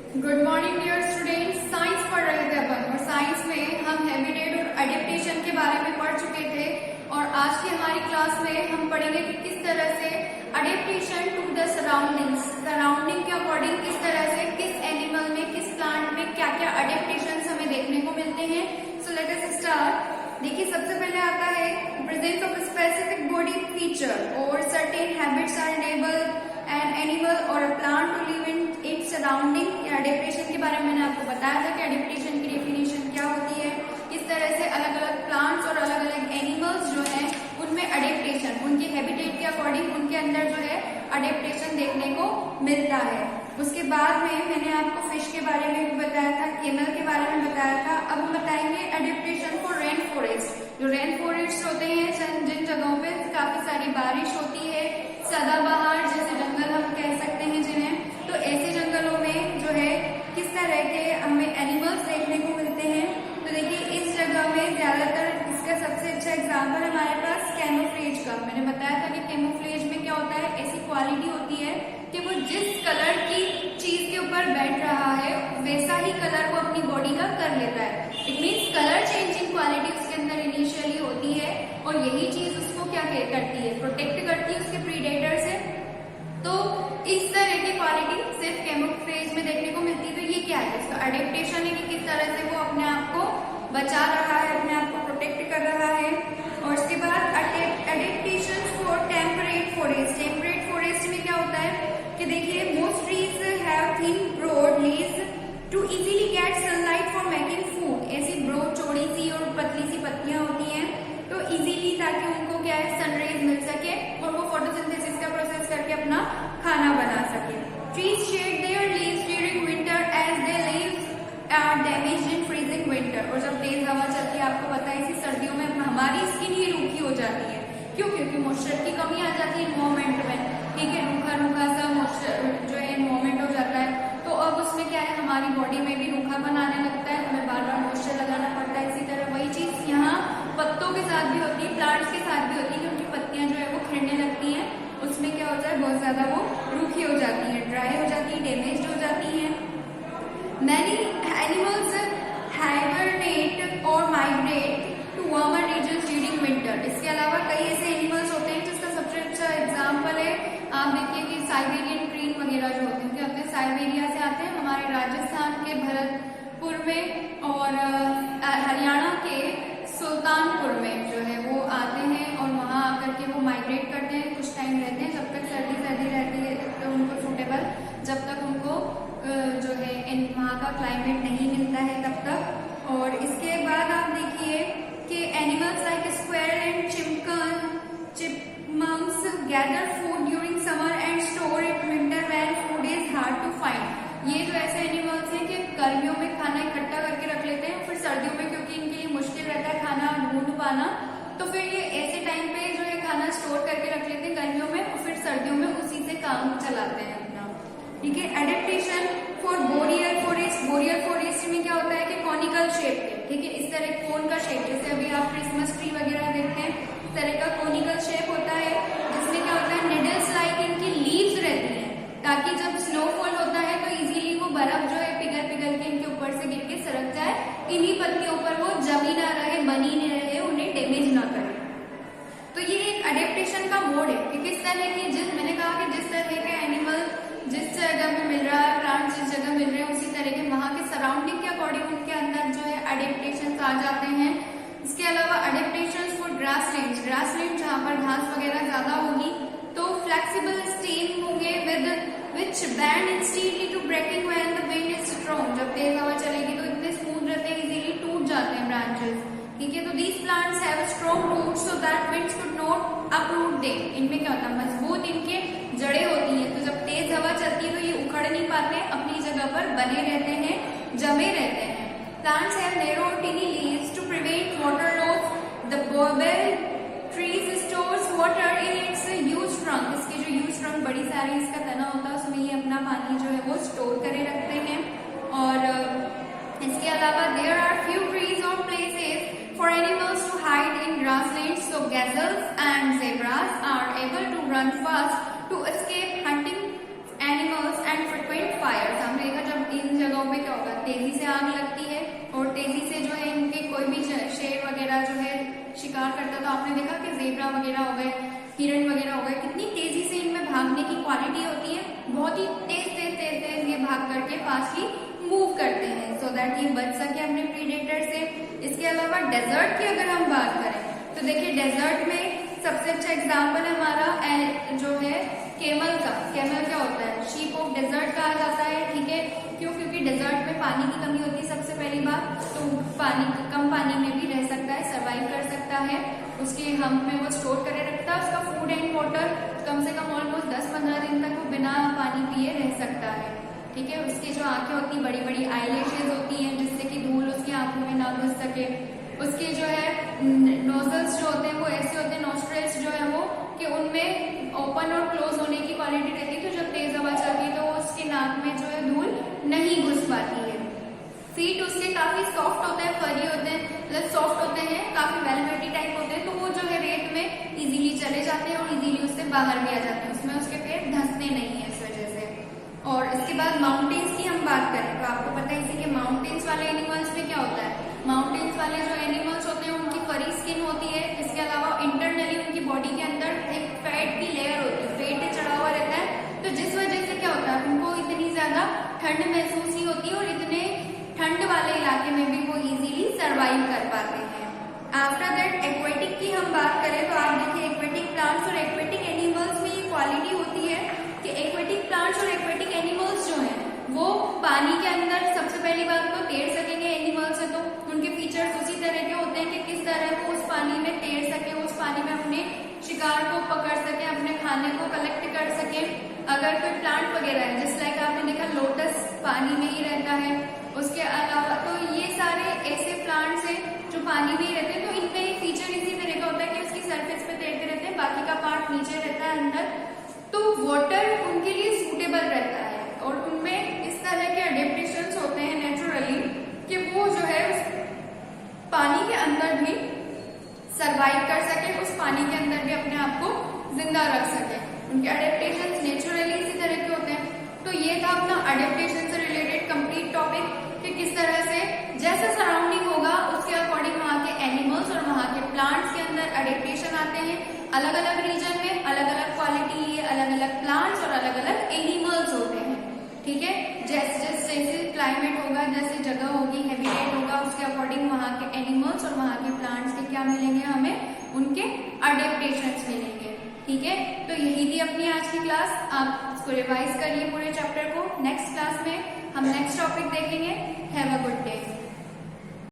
Good morning dear students. Science पढ़ रहे थे अपन और साइंस में हम हैबिटेट और एडेप्टेशन के बारे में पढ़ चुके थे और आज की हमारी क्लास में हम पढ़ेंगे कि किस तरह से एडेप्टेशन टू द सराउंडिंग के अकॉर्डिंग किस तरह से किस एनिमल में किस प्लांट में क्या क्या एडेप्टेशन हमें देखने को मिलते हैं। So let us start. देखिए सबसे पहले आता है presence of specific body feature और certain habits are enable an animal और a plant to live in its surrounding. Adaptation के बारे में मैंने आपको बताया था कि एडेप्टेशन की डेफिनेशन क्या होती है, किस तरह से अलग अलग प्लांट्स और अलग अलग एनिमल्स जो है उनमें एडेप्टेशन उनके हैबिटेट के अकॉर्डिंग उनके अंदर जो है एडेप्टेशन देखने को मिलता है। उसके बाद में मैंने आपको फिश के बारे में भी बताया था, केमल के बारे में बताया था। अब हम बताएंगे एडेप्टेशन फॉर रेन फॉरेस्ट। जो रेन फॉरेस्ट होते हैं जिन जगहों पे काफी सारी बारिश होती है, सदाबहार जैसे जंगल हम कह सकते हैं जिन्हें, तो ऐसे जंगलों में जो है किस तरह के हमें एनिमल्स देखने को मिलते हैं। तो देखिए इस जगह में ज्यादातर इसका सबसे अच्छा एग्जाम्पल हमारे पास कैमोफ्लेज का। मैंने बताया था कि कैमोफ्लेज में क्या होता है, ऐसी क्वालिटी होती है कि वो जिस कलर की चीज के ऊपर बैठ रहा है वैसा ही कलर वो अपनी बॉडी का कर लेता है। It means colour changing quality उसके अंदर इनिशियली होती है और यही चीज उसको क्या करती है, प्रोटेक्ट करती है उसके प्रीडेटर से। तो इस तरह की क्वालिटी सिर्फ कैमोफ्लेज में देखने को मिलती है। तो ये क्या है, इसका एडेप्टेशन है कि किस तरह से वो अपने आप को बचा रहा है, अपने आप को प्रोटेक्ट कर रहा है। और उसके बाद adaptation for temperate forest. Temperate forest में क्या होता है कि देखिए most trees have thin broad leaves to easily get sunlight for making food. ऐसी ब्रॉड चौड़ी सी और पतली सी पत्तियां होती हैं तो इजीली, ताकि उनको क्या है सनराइज मिल सके और वो फोटोसिंथेसिस का प्रोसेस करके अपना खाना बना सके। Trees shed their leaves during winter as the leaves are damaged in freezing winter. और जब तेज हवा चलती है, आपको पता है इसी सर्दियों में हमारी स्किन ही रूखी हो जाती है। क्यों? क्योंकि मॉइस्चर की कमी आ जाती है एनवायरमेंट में, ठीक है, रूखा रूखा सा मॉइस्चर जो है एनवायरमेंट हो जाता है। तो अब उसमें क्या है हमारी बॉडी में भी रूखापन आने लगता है, हमें बार बार मॉइस्चर लगाना पड़ता है। इसी तरह वही चीज यहाँ पत्तों के साथ भी होती है, प्लांट्स के साथ भी होती है कि उनकी पत्तियां जो है वो खिलने लगती हैं, उसमें क्या होता है बहुत ज्यादा वो रूखी हो जाती है, ड्राई हो जाती है, डैमेज हो जाती है। मैनी एनिमल्स हाइबरनेट और migrate to warmer regions during winter. इसके अलावा कई ऐसे एनिमल्स होते हैं जिसका सबसे अच्छा एग्जाम्पल है, आप देखिए कि साइबेरियन क्रीन वगैरह जो होते हैं क्या होते हैं, साइबेरिया से आते हैं हमारे राजस्थान के भरतपुर में और हरियाणा के सुल्तानपुर में जो है वो आते हैं और वहां आकर के वो माइग्रेट करते हैं, कुछ टाइम रहते हैं जब तक सर्दी रहती है तो उनको सूटेबल, जब तक उनको जो है वहाँ का क्लाइमेट नहीं मिलता है तब तक। और इसके बाद आप देखिए कि animals like squirrel and chipmunks gather food during summer and store it winter when food is hard to find. ये जो ऐसे एनिमल्स हैं कि गर्मियों में खाना इकट्ठा करके रख लेते हैं, फिर सर्दियों में क्योंकि इनके लिए मुश्किल रहता है खाना ढूंढ पाना, तो फिर ये ऐसे टाइम पे जो है खाना स्टोर करके रख लेते हैं गर्मियों में और फिर सर्दियों में उसी से काम चलाते हैं अपना, ठीक है। Adaptation for boreal forest. Boreal forest में क्या होता है कि कॉनिकल शेप है, ठीक है, इस तरह कोन का शेप, जैसे अभी आप क्रिसमस ट्री वगैरह देखते हैं इस तरह का कोनिकल शेप होता है, जिसमें क्या होता है निडल्स लाइक इनकी लीव्स रहती हैं, ताकि जब स्नोफॉल होता है तो इजीली वो बर्फ जो है पिघल के इनके ऊपर से गिर के सरक जाए, इन्हीं पत्तियों पर वो जमी ना रहे, बनी नहीं रहे, उन्हें डैमेज ना करे। तो ये एक एडेप्टेशन का मोड है कि किस तरह की, मैंने कहा कि जिस तरह के एनिमल जिस जगह में मिल रहा है, प्लांट जिस जगह मिल रहे हैं उसी तरह के वहां के सराउंडिंग के अकॉर्डिंग उनके अंदर जो है एडेप्टेशन आ जाते हैं। इसके अलावा एडेप्टेशन फॉर ग्रासलैंड। ग्रासलैंड जहाँ पर घास वगैरह ज्यादा होगी तो फ्लेक्सिबल स्टेम होंगे which bend instantly to breaking when the wind is strong. जब तेज हवा चलेगी तो इतने स्मूथ रहते हैं, इजीली टूट जाते हैं ब्रांचेस, ठीक है। तो these plants have strong roots so that winds could not uproot them. इनमें क्या होता है मजबूत इनके जड़ें होती हैं, तो जब तेज हवा चलती है तो ये उखड़ नहीं पाते, अपनी जगह पर बने रहते हैं, जमे रहते हैं। Plants have narrow tiny leaves to prevent water loss. The baobab trees stores water in its huge trunk. इसके जो ह्यूज ट्रंक बड़ी सारी इसका तना होता है उसमें ये अपना पानी जो है वो स्टोर करे रखते हैं। और इसके अलावा देयर आर फ्यू ट्रीज और places for animals to hide in grasslands, so gazelles and zebras are able to run fast to escape hunting animals and frequent fires. हमने देखा जब इन तेजी से आग लगती है और तेजी से जो है इनके कोई भी शेर वगैरह जो है शिकार करता, तो आपने देखा कि जेब्रा वगैरह हो गए, हिरण वगैरह हो गए, कितनी तेजी से इनमें भागने की क्वालिटी होती है, बहुत ही तेज तेज तेज तेज ये भाग करके फास्टली मूव करते हैं सो दैट ये बच सके अपने प्रीडेटर से। इसके अलावा डेजर्ट की अगर हम बात करें तो देखिए डेजर्ट में सबसे अच्छा एग्जाम्पल है हमारा जो है केमल का। केमल क्या होता है? शीप ऑफ डेजर्ट कहा जाता है, ठीक है। क्यों? क्योंकि डेजर्ट में पानी की कमी होती है सबसे पहली बात, तो कम पानी में भी रह सकता है, सर्वाइव कर सकता है, उसके हम्प में वो स्टोर करे रखता है उसका फूड एंड वाटर, कम से कम ऑलमोस्ट 10-15 दिन तक वो बिना पानी पिए रह सकता है, ठीक है। उसकी जो आंखें होती है बड़ी बड़ी आईलैशेज होती हैं जिससे कि धूल उसकी आंखों में ना घुस सके। उसके जो है नोजल्स जो होते हैं वो ऐसे होते हैं, नोस्ट्रल्स जो है वो कि उनमें ओपन और क्लोज होने की क्वालिटी रहती है, तो जब तेज हवा चलती है तो उसके नाक में जो है धूल नहीं घुस पाती है। फीट उसके काफी सॉफ्ट होते हैं, फरी होते हैं, मतलब सॉफ्ट होते हैं, काफी वेलवेटी टाइप होते हैं, तो वो जो है रेत में इजीली चले जाते हैं और इजीली उससे बाहर भी आ जाते हैं, उसमें उसके पैर धंसते नहीं है इस वजह से। और इसके बाद माउंटेन्स की हम बात करें तो आपको पता है इसी के माउंटेन्स वाले एनिमल्स में क्या होता है, माउंटेन्स वाले जो एनिमल्स होते हैं उनकी फरी स्किन होती है, इसके अलावा इंटरनली उनकी बॉडी के अंदर एक फैट की लेयर होती है, फैट चढ़ा हुआ रहता है, तो जिस वजह से क्या होता है उनको इतनी ज्यादा ठंड महसूस नहीं होती और इतने ठंड वाले इलाके में भी वो इजीली सर्वाइव कर पाते हैं। आफ्टर दैट एक्वेटिक की हम बात करें तो आप देखिए एक्वेटिक प्लांट्स और एक्वेटिक एनिमल्स में ये क्वालिटी होती है कि एक्वेटिक प्लांट्स और एक्वेटिक एनिमल्स जो हैं वो पानी के अंदर सबसे पहली बात तो तैर सकेंगे एनिमल्स है, तो उनके फीचर्स उसी तरह के होते हैं कि किस तरह वो उस पानी में तैर सके, उस पानी में अपने शिकार को पकड़ सके, अपने खाने को कलेक्ट कर सके। अगर कोई प्लांट वगैरह है जिस लाइक आपने देखा लोटस पानी में ही रहता है, उसके अलावा तो ये सारे ऐसे प्लांट्स हैं जो पानी में ही रहते हैं, तो इनमें एक फीचर इसी तरह का होता है कि उसकी सरफेस पे तैरते रहते हैं, बाकी का पार्ट नीचे रहता है अंदर, तो वाटर उनके लिए सूटेबल रहता है और उनमें इस तरह के अडेप्टेशंस होते हैं नेचुरली कि वो जो है उस पानी के अंदर भी सरवाइव कर सके, उस पानी के अंदर भी अपने आप को जिंदा रख सके। उनके अडेप्टेशंस नेचुरली इसी तरह के होते हैं। तो ये था अपना अडेप्टेशन से रिलेटेड कंप्लीट टॉपिक कि किस तरह से जैसा सराउंडिंग होगा उसके अकॉर्डिंग वहाँ के एनिमल्स और वहाँ के प्लांट्स के अंदर अडेप्टेशन आते हैं। अलग अलग रीजन में अलग अलग क्वालिटी लिए अलग अलग प्लांट्स और अलग अलग एनिमल्स होते हैं, ठीक है। जैसे क्लाइमेट होगा, जैसे जगह होगी, हैबिटेट होगा, उसके अकॉर्डिंग वहाँ के एनिमल्स और वहाँ के प्लांट्स के क्या मिलेंगे हमें, उनके अडेप्टेशंस मिलेंगे, ठीक है। तो यही थी अपनी आज की क्लास, आप इसको रिवाइज करिए पूरे चैप्टर को। नेक्स्ट क्लास में हम नेक्स्ट टॉपिक देखेंगे। Have a good day.